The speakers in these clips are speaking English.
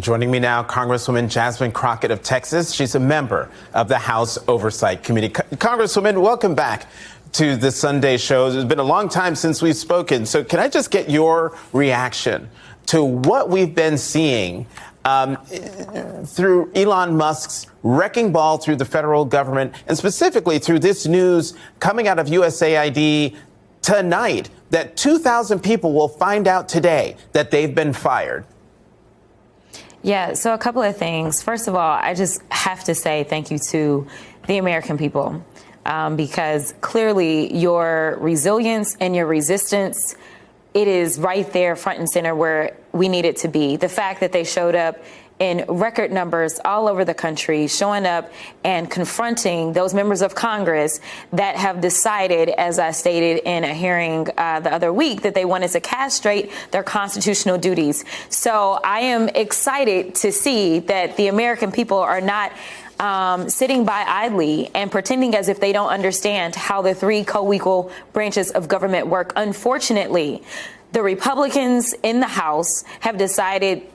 Joining me now, Congresswoman Jasmine Crockett of Texas. She's a member of the House Oversight Committee. Congresswoman, welcome back to the Sunday show. It's been a long time since we've spoken. So can I just get your reaction to what we've been seeing through Elon Musk's wrecking ball through the federal government, and specifically through this news coming out of USAID tonight that 2,000 people will find out today that they've been fired? Yeah, so a couple of things. First of all, I just have to say thank you to the American people, because clearly your resilience and your resistance, it is right there front and center where we need it to be. The fact that they showed up in record numbers all over the country, showing up and confronting those members of Congress that have decided, as I stated in a hearing the other week, that they wanted to castrate their constitutional duties. So I am excited to see that the American people are not sitting by idly and pretending as if they don't understand how the three co-equal branches of government work. Unfortunately, the Republicans in the House have decided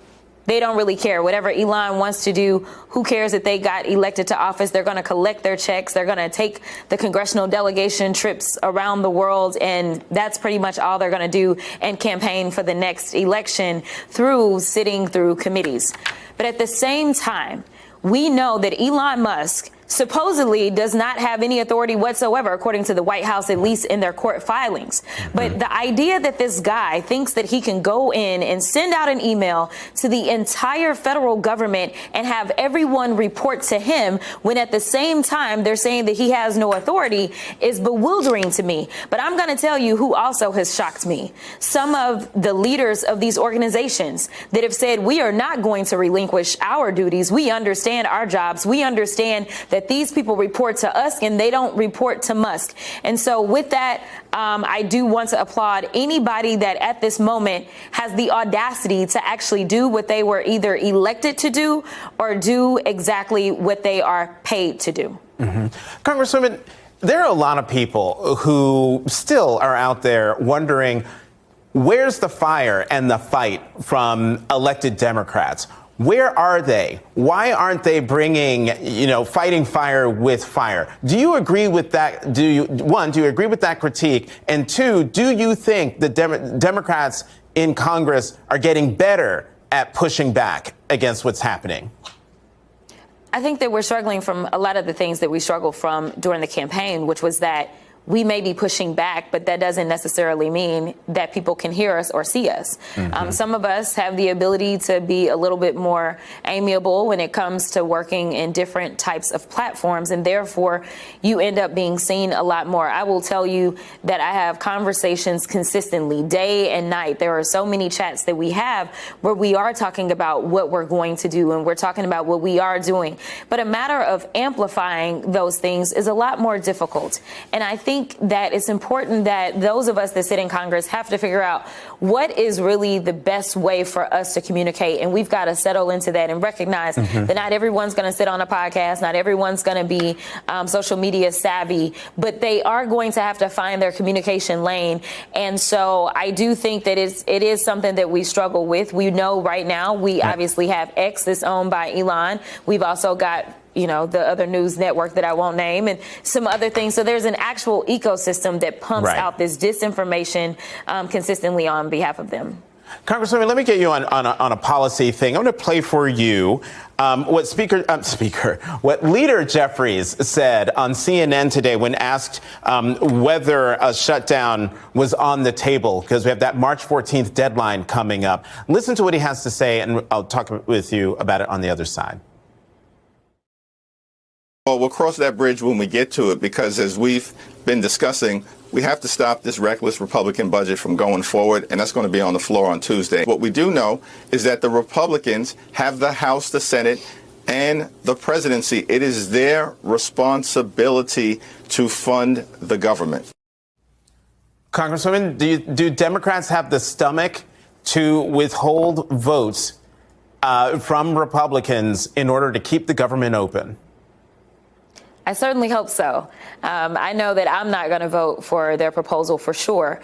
they don't really care. Whatever Elon wants to do, who cares that they got elected to office? They're going to collect their checks. They're going to take the congressional delegation trips around the world. And that's pretty much all they're going to do, and campaign for the next election through sitting through committees. But at the same time, we know that Elon Musk supposedly does not have any authority whatsoever, according to the White House, at least in their court filings. But the idea that this guy thinks that he can go in and send out an email to the entire federal government and have everyone report to him, when at the same time they're saying that he has no authority, is bewildering to me. But I'm going to tell you who also has shocked me. Some of the leaders of these organizations that have said, we are not going to relinquish our duties. We understand our jobs. We understand that these people report to us and they don't report to Musk. And so with that, I do want to applaud anybody that at this moment has the audacity to actually do what they were either elected to do or do exactly what they are paid to do. Congresswoman, there are a lot of people who still are out there wondering, where's the fire and the fight from elected Democrats? Where are they? Why aren't they bringing, fighting fire with fire? Do you agree with that? Do you agree with that critique? And two, do you think the Democrats in Congress are getting better at pushing back against what's happening? I think that we're struggling from a lot of the things that we struggled from during the campaign, which was that we may be pushing back, but that doesn't necessarily mean that people can hear us or see us. Some of us have the ability to be a little bit more amiable when it comes to working in different types of platforms, and therefore you end up being seen a lot more. I will tell you that I have conversations consistently, day and night. There are so many chats that we have where we are talking about what we're going to do, and we're talking about what we are doing. But a matter of amplifying those things is a lot more difficult. And I think that it's important that those of us that sit in Congress have to figure out what is really the best way for us to communicate. And we've got to settle into that and recognize that not everyone's going to sit on a podcast. Not everyone's going to be social media savvy, but they are going to have to find their communication lane. And so I do think that it is something that we struggle with. We know right now we obviously have X that's owned by Elon. We've also got the other news network that I won't name, and some other things. So there's an actual ecosystem that pumps out this disinformation consistently on behalf of them. Congresswoman, let me get you on a policy thing. I'm going to play for you what Leader Jeffries said on CNN today when asked whether a shutdown was on the table, because we have that March 14th deadline coming up. Listen to what he has to say, and I'll talk with you about it on the other side. Well, we'll cross that bridge when we get to it, because as we've been discussing, we have to stop this reckless Republican budget from going forward, and that's going to be on the floor on Tuesday. What we do know is that the Republicans have the House, the Senate, and the presidency. It is their responsibility to fund the government. Congresswoman, do Democrats have the stomach to withhold votes from Republicans in order to keep the government open? I certainly hope so. I know that I'm not going to vote for their proposal for sure.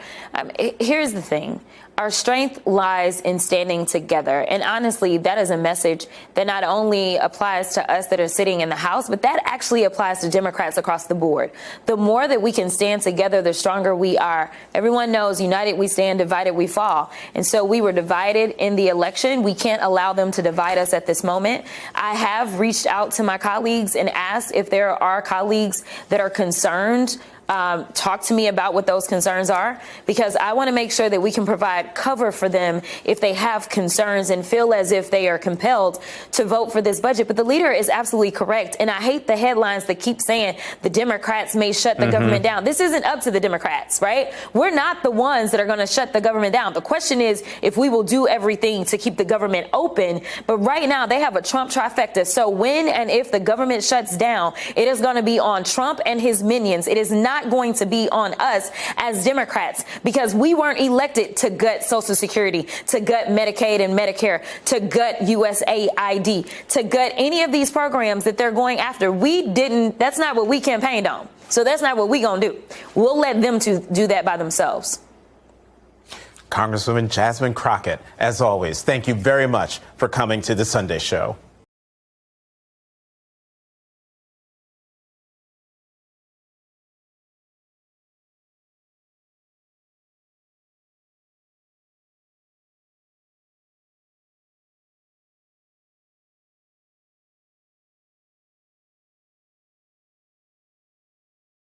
Here's the thing. our strength lies in standing together. And honestly, that is a message that not only applies to us that are sitting in the House, but that actually applies to Democrats across the board. The more that we can stand together, the stronger we are. Everyone knows united we stand, divided we fall. And so we were divided in the election. We can't allow them to divide us at this moment. I have reached out to my colleagues and asked if there are colleagues that are concerned. Talk to me about what those concerns are, because I want to make sure that we can provide cover for them if they have concerns and feel as if they are compelled to vote for this budget. But the leader is absolutely correct. And I hate the headlines that keep saying the Democrats may shut the government down. This isn't up to the Democrats, right? We're not the ones that are going to shut the government down. The question is if we will do everything to keep the government open. But right now they have a Trump trifecta. So when and if the government shuts down, it is going to be on Trump and his minions. It is not going to be on us as Democrats, because we weren't elected to gut Social Security, to gut Medicaid and Medicare, to gut USAID, to gut any of these programs that they're going after. We didn't. That's not what we campaigned on. So that's not what we're going to do. We'll let them to do that by themselves. Congresswoman Jasmine Crockett, as always, thank you very much for coming to the Sunday Show.